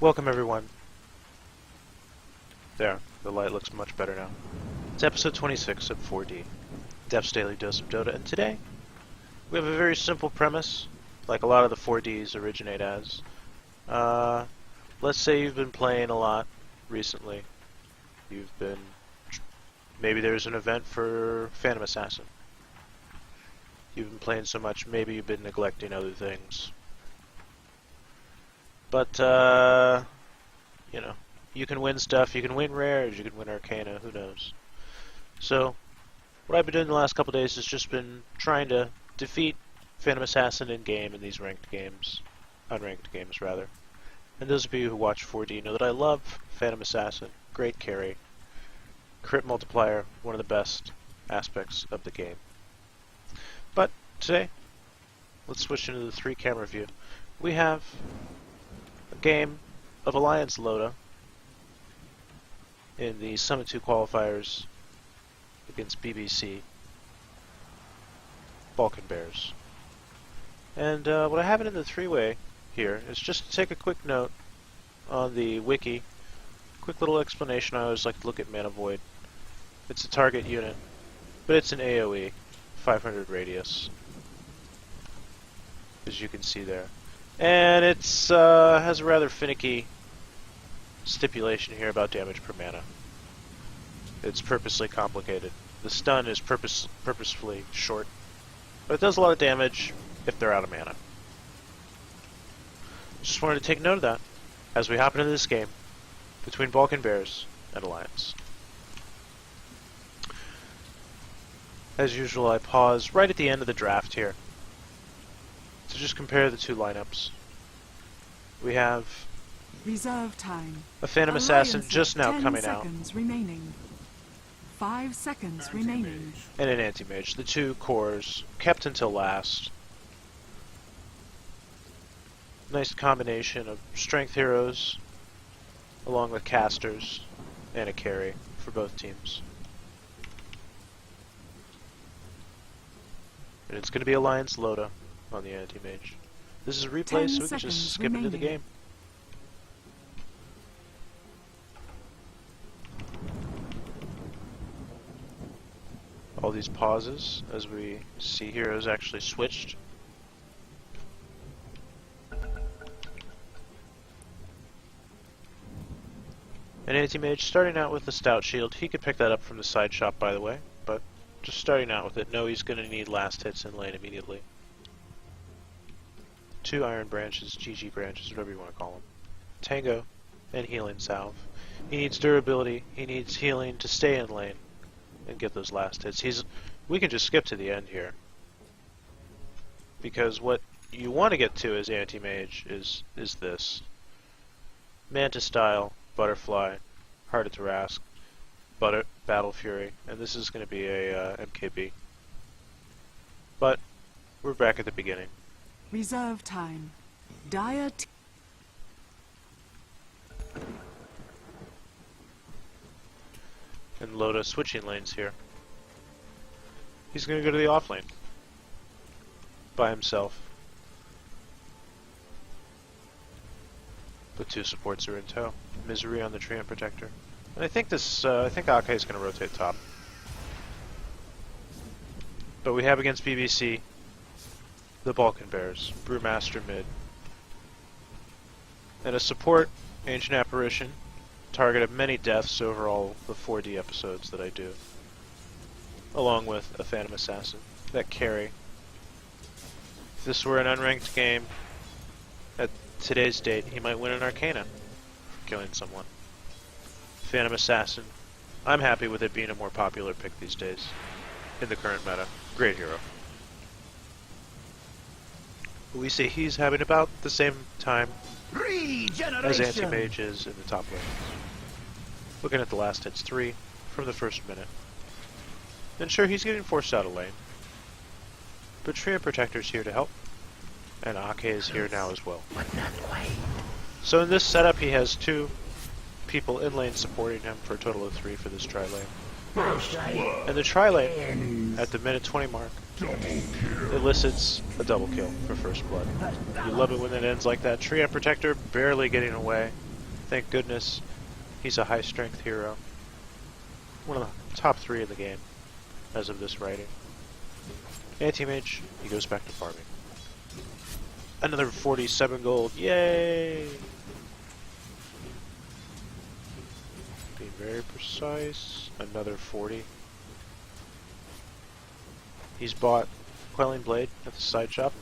Welcome everyone. There, the light looks much better now. It's episode 26 of 4D, Dev's Daily Dose of Dota, and today we have a very simple premise, like a lot of the 4Ds originate as. Let's say you've been playing a lot recently. Maybe there's an event for Phantom Assassin. You've been playing so much, maybe you've been neglecting other things. But, you know, you can win stuff, you can win rares, you can win Arcana, who knows. So, what I've been doing the last couple days has just been trying to defeat Phantom Assassin in-game in these ranked games. Unranked games, rather. And those of you who watch 4D know that I love Phantom Assassin. Great carry. Crit multiplier, one of the best aspects of the game. But, today, let's switch into the 3-camera view. We have a game of Alliance.Loda in the Summit 2 qualifiers against BBC Balkan Bears. And what I have it in the 3-way here is just to take a quick note on the wiki. Quick little explanation. I always like to look at Mana Void. It's a target unit, but it's an AoE, 500 radius, as you can see there. And it's has a rather finicky stipulation here about damage per mana. It's purposely complicated. The stun is purposefully short, but it does a lot of damage if they're out of mana. Just wanted to take note of that as we hop into this game between Balkan Bears and Alliance. As usual, I pause right at the end of the draft here to just compare the two lineups. We have reserve time. A Phantom Assassin just now coming out. 10 seconds remaining. 5 seconds remaining. And an Anti-Mage. The two cores kept until last. Nice combination of strength heroes along with casters and a carry for both teams. And it's going to be Alliance.Loda on the Anti-Mage. This is a replay, so we can just skip into the game. All these pauses, as we see heroes actually switched. An Anti-Mage starting out with the Stout Shield. He could pick that up from the side shop, by the way, but just starting out with it. No, he's going to need last hits in lane immediately. 2 Iron Branches, GG Branches, whatever you want to call them. Tango and Healing Salve. He needs durability, he needs healing to stay in lane and get those last hits. We can just skip to the end here, because what you want to get to as Anti-Mage is this. Manta Style, Butterfly, Heart of Tarask, Battle Fury, and this is going to be a MKB. But we're back at the beginning. Reserve time. Diet. And Loda switching lanes here. He's going to go to the off lane by himself. The 2 supports are in tow. Misery on the Treant Protector. And I think I think Ake is going to rotate top. But we have against BBC the Balkan Bears, Brewmaster mid. And a support, Ancient Apparition, target of many deaths over all the 4D episodes that I do. Along with a Phantom Assassin, that carry. If this were an unranked game, at today's date, he might win an Arcana for killing someone. Phantom Assassin, I'm happy with it being a more popular pick these days in the current meta. Great hero. We see he's having about the same time as Anti-Mage is in the top lane. Looking at the last hits, 3 from the first minute. And sure, he's getting forced out of lane, but Treant Protector's here to help, and Ake is here now as well. So in this setup, he has 2 people in lane supporting him for a total of 3 for this tri-lane. And the tri-lane, at the minute 20 mark, elicits a double kill for first blood. You love it when it ends like that. Treant Protector barely getting away. Thank goodness he's a high strength hero. One of the top 3 in the game, as of this writing. Anti-Mage, he goes back to farming. Another 47 gold, yay! Being very precise, another 40. He's bought Quelling Blade at the side shop,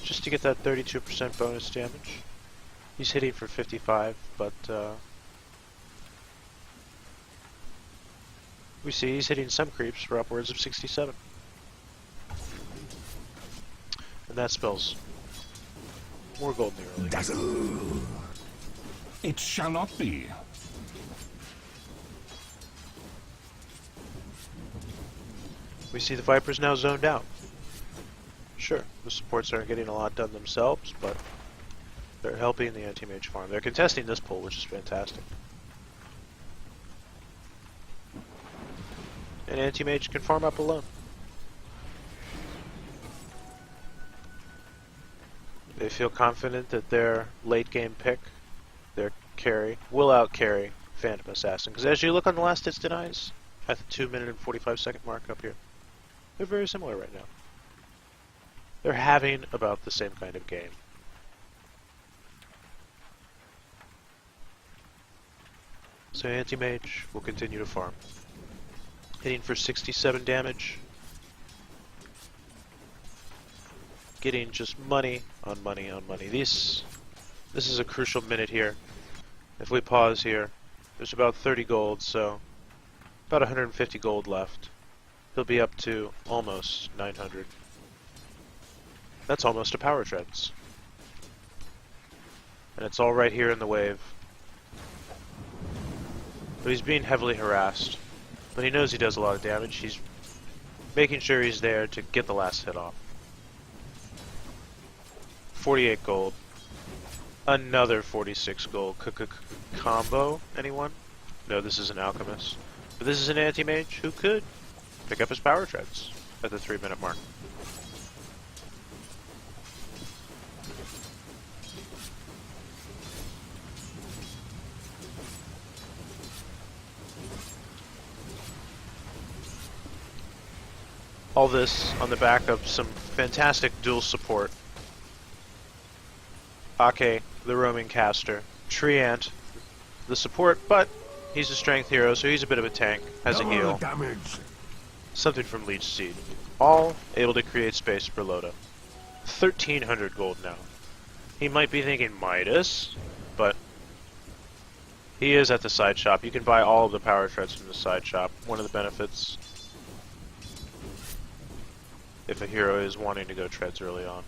just to get that 32% bonus damage. He's hitting for 55, but we see he's hitting some creeps for upwards of 67. And that spells more gold in the early game. Dazzle. It shall not be. We see the Vipers now zoned out. Sure, the supports aren't getting a lot done themselves, but they're helping the anti-mage farm. They're contesting this pull, which is fantastic. And anti-mage can farm up alone. They feel confident that their late game pick, their carry, will out-carry Phantom Assassin. Because as you look on the last hits denies, at the 2-minute and 45-second mark up here, they're very similar right now. They're having about the same kind of game. So anti-mage will continue to farm. Hitting for 67 damage. Getting just money on money on money. This is a crucial minute here. If we pause here, there's about 30 gold, so about 150 gold left. He'll be up to almost 900. That's almost a power treads. And it's all right here in the wave. But he's being heavily harassed. But he knows he does a lot of damage. He's making sure he's there to get the last hit off. 48 gold. Another 46 gold. Combo? Anyone? No, this is an alchemist. But this is an anti-mage who could pick up his power treads at the 3-minute mark. All this on the back of some fantastic dual support. Ake, the roaming caster. Treant, the support, but he's a strength hero, so he's a bit of a tank. Has a heal. Damage. Something from Leech Seed. All able to create space for Loda. 1,300 gold now. He might be thinking Midas, but he is at the side shop. You can buy all of the power treads from the side shop. One of the benefits if a hero is wanting to go treads early on.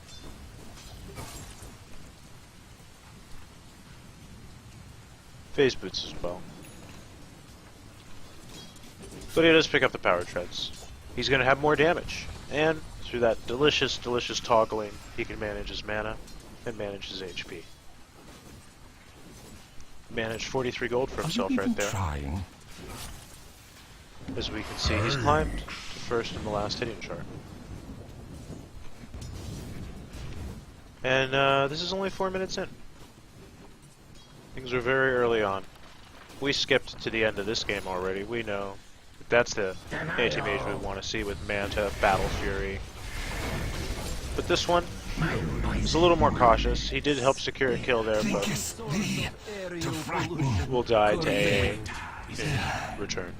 Phase boots as well. But he does pick up the power treads. He's going to have more damage. And through that delicious, delicious toggling, he can manage his mana and manage his HP. Managed 43 gold for himself right there. Trying? As we can see, he's climbed to first in the last hitting chart. And this is only 4 minutes in. Things are very early on. We skipped to the end of this game already. We know that's the anti-mage we want to see with Manta, Battle Fury. But this one is a little more cautious. He did help secure a kill there, but will die to AA in return.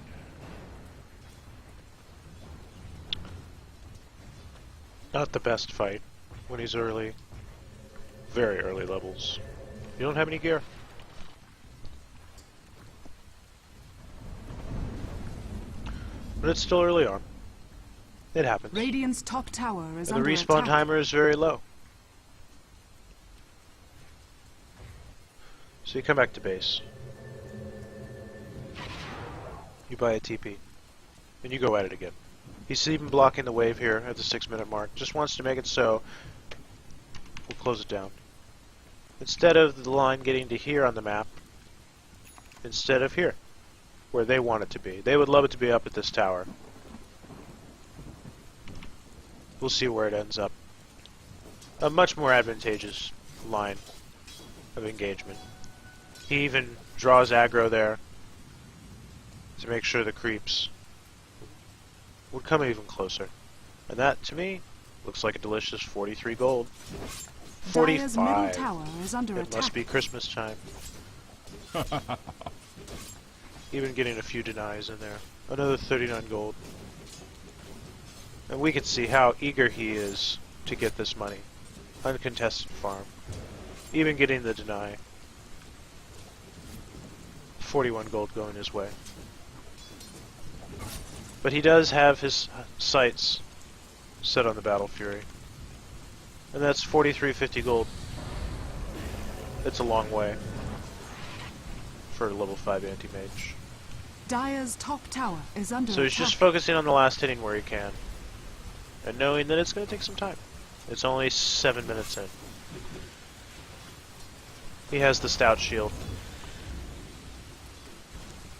Not the best fight when he's early. Very early levels. You don't have any gear. But it's still early on. It happens. Radiant's top tower is And the under respawn attack. timer is very low. So you come back to base. You buy a TP. And you go at it again. He's even blocking the wave here at the 6-minute mark. Just wants to make it so we'll close it down. Instead of the line getting to here on the map, instead of here, where they want it to be. They would love it to be up at this tower. We'll see where it ends up. A much more advantageous line of engagement. He even draws aggro there to make sure the creeps would come even closer. And that, to me, looks like a delicious 43 gold. Dire's middle 45. tower is under It attack. must be Christmas time. Even getting a few denies in there. Another 39 gold. And we can see how eager he is to get this money. Uncontested farm. Even getting the deny. 41 gold going his way. But he does have his sights set on the Battle Fury. And that's 43.50 gold. It's a long way for a level 5 anti-mage. Dire's top tower is under So he's attack. just focusing on the last hitting where he can. And knowing that it's going to take some time. It's only 7 minutes in. He has the stout shield.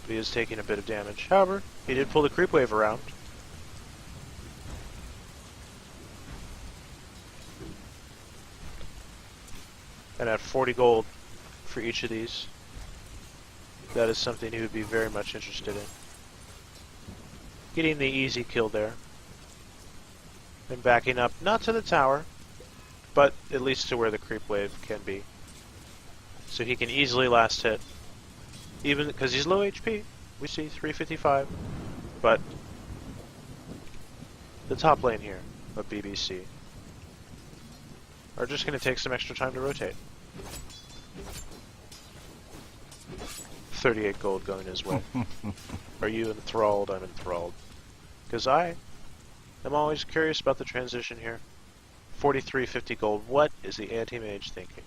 But he is taking a bit of damage. However, he did pull the creep wave around. And at 40 gold for each of these, that is something he would be very much interested in. Getting the easy kill there. And backing up, not to the tower, but at least to where the creep wave can be. So he can easily last hit. Even because he's low HP. We see 355. But the top lane here of BBC are just going to take some extra time to rotate. 38 gold going his way. Are you enthralled? I'm enthralled. Because I am always curious about the transition here. 43.50 gold. What is the anti-mage thinking?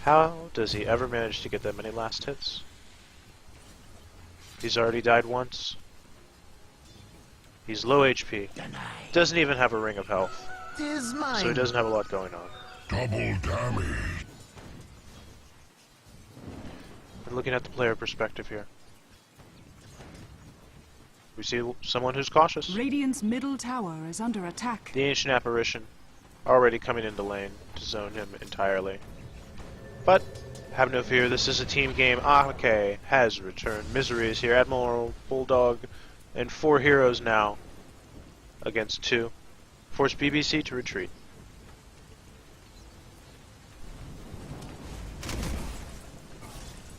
How does he ever manage to get that many last hits? He's already died once. He's low HP. Doesn't even have a ring of health. So he doesn't have a lot going on. Double damage. And looking at the player perspective here, we see someone who's cautious. Radiant's middle tower is under attack. The Ancient Apparition already coming into lane to zone him entirely. But have no fear, this is a team game. Ake has returned. Misery is here. Admiral, Bulldog, and 4 heroes now against 2. Force BBC to retreat.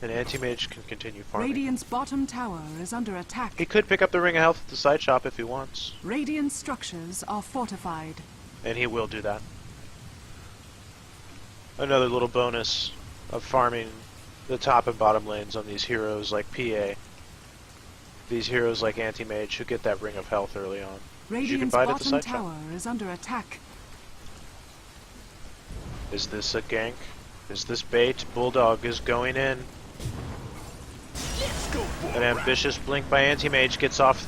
And Anti-Mage can continue farming. Radiant's bottom tower is under attack. He could pick up the Ring of Health at the side shop if he wants. Radiant structures are fortified. And he will do that. Another little bonus of farming the top and bottom lanes on these heroes like PA. These heroes like Anti-Mage who get that Ring of Health early on. You can Radiant's buy it at the bottom side shop. tower is under attack. Is this a gank? Is this bait? Bulldog is going in. An ambitious blink by Anti-Mage gets off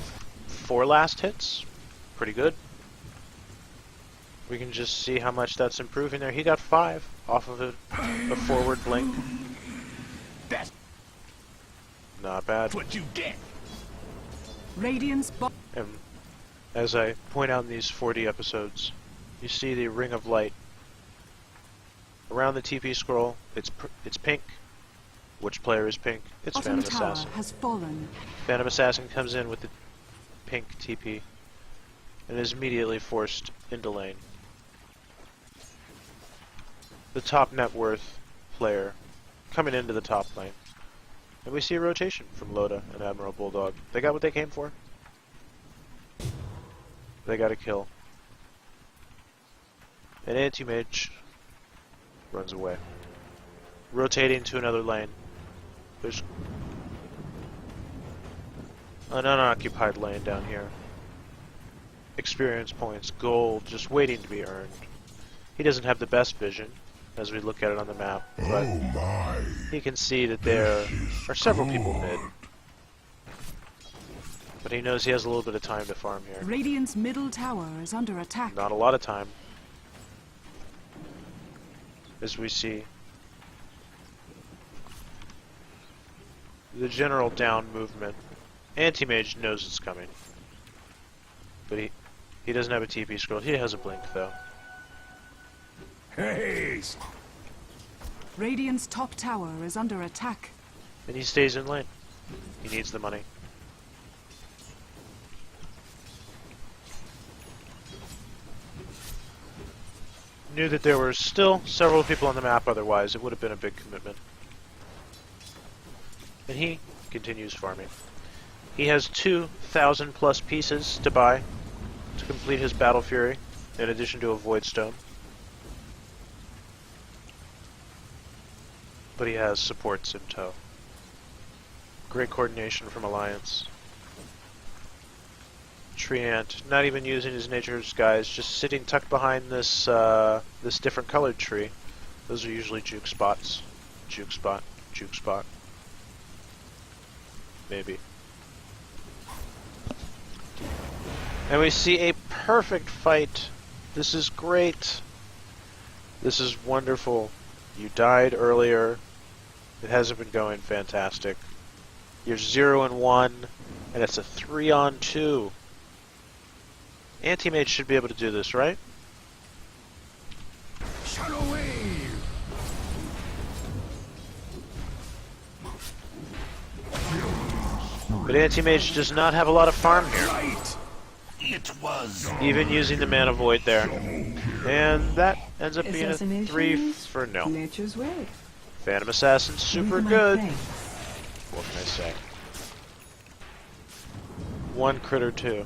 4 last hits. Pretty good. We can just see how much that's improving there. He got 5 off of a forward blink. That's Not bad. what you get. Radiant's And as I point out in these 40 episodes, you see the Ring of Light. Around the TP scroll, it's pink. Which player is pink? It's bottom Phantom tower Assassin. has fallen. Phantom Assassin comes in with the pink TP and is immediately forced into lane. The top net worth player coming into the top lane. And we see a rotation from Loda and Admiral Bulldog. They got what they came for. They got a kill. And Anti-Mage runs away. Rotating to another lane. There's an unoccupied lane down here. Experience points, gold, just waiting to be earned. He doesn't have the best vision, as we look at it on the map, but Oh my. he can see that there are several people mid. But he knows he has a little bit of time to farm here. Radiant's middle tower is under attack. Not a lot of time. As we see the general down movement. Anti-Mage knows it's coming. But He doesn't have a TP scroll. He has a blink, though. Haste! Radiant's top tower is under attack. And he stays in lane. He needs the money. Knew that there were still several people on the map, otherwise it would have been a big commitment. And he continues farming. He has 2,000 plus pieces to buy to complete his Battle Fury, in addition to a Void Stone. But he has supports in tow. Great coordination from Alliance. Treant, not even using his nature disguise, just sitting tucked behind this this different colored tree. Those are usually juke spots. Juke spot, juke spot. Maybe. And we see a perfect fight. This is great. This is wonderful. You died earlier. It hasn't been going fantastic. You're 0-1, and it's a 3-on-2. Anti-Mage should be able to do this, right? Shadow wave! But Anti-Mage does not have a lot of farm here, Right! It was. even using the Mana Void there. And that ends up being a Assassination 3 is for no. Nature's way. Phantom Assassin's super With my good. thanks. What can I say? One crit or two.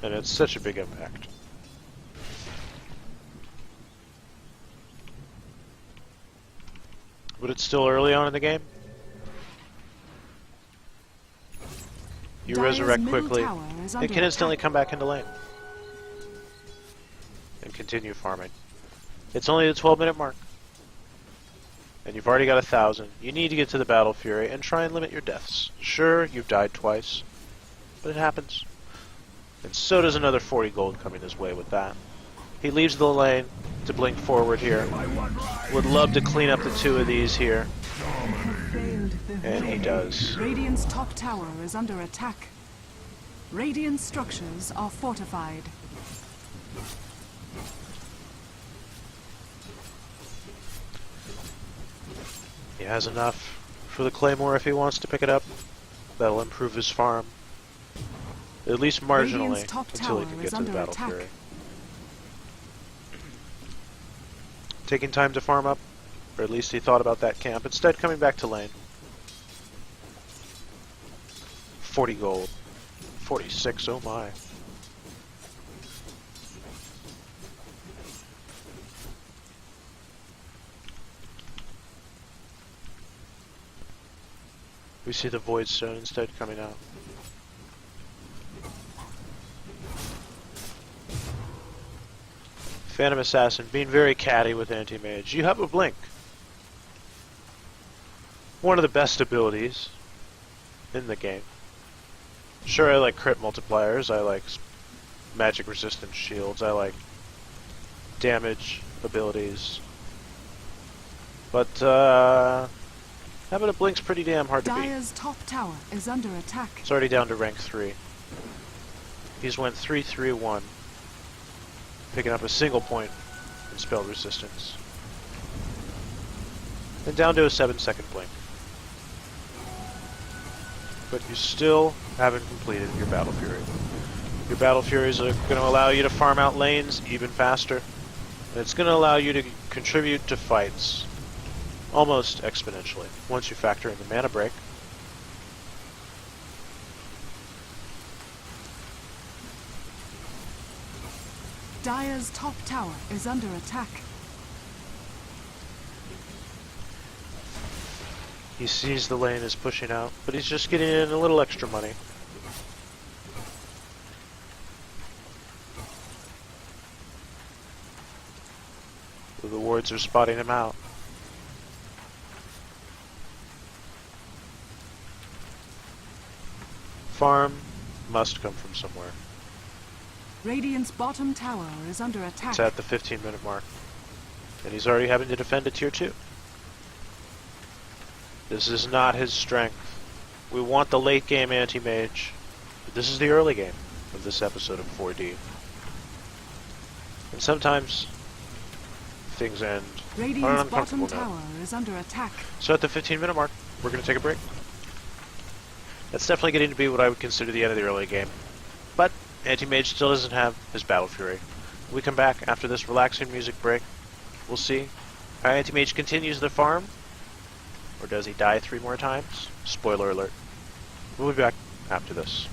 And it's such a big impact. But it's still early on in the game. You Dire's resurrect middle quickly. tower is It under can instantly attack. come back into lane. And continue farming. It's only the 12-minute mark. And you've already got 1,000. You need to get to the Battle Fury and try and limit your deaths. Sure, you've died twice. But it happens. And so does another 40 gold coming his way with that. He leaves the lane to blink forward here. Would love to clean up the two of these here. Failed the And he does. Radiant's top tower is under attack. Radiant structures are fortified. He has enough for the Claymore if he wants to pick it up. That'll improve his farm. At least marginally, Radiant's top until he tower can is get to the under Battle attack. Fury. Taking time to farm up, or at least he thought about that camp, instead coming back to lane. 40 gold. 46, oh my. We see the Void Stone instead coming out. Phantom Assassin being very catty with Anti-Mage. You have a blink. One of the best abilities in the game. Sure, I like crit multipliers, I like magic resistance shields, I like damage abilities. But, having a blink's pretty damn hard to beat. Dire's top tower is under attack. It's already down to rank 3. He's went 3-3-1. Picking up a single point in spell resistance. And down to a 7-second blink. But you still haven't completed your Battle Fury. Your Battle Furies are going to allow you to farm out lanes even faster. And it's going to allow you to contribute to fights almost exponentially once you factor in the mana break. Dire's top tower is under attack. He sees the lane is pushing out, but he's just getting in a little extra money. The wards are spotting him out. Farm must come from somewhere. Radiant's bottom tower is under attack. It's at the 15-minute mark. And he's already having to defend a tier 2. This is not his strength. We want the late game anti-mage, but this is the early game. of this episode of 4D. And sometimes things end on an Radiant's uncomfortable bottom note. tower is under attack. So at the 15-minute mark, we're going to take a break. That's definitely getting to be what I would consider the end of the early game. But Anti-Mage still doesn't have his Battle Fury. When we come back after this relaxing music break, we'll see how Anti-Mage continues the farm, or does he die 3 more times? Spoiler alert. We'll be back after this.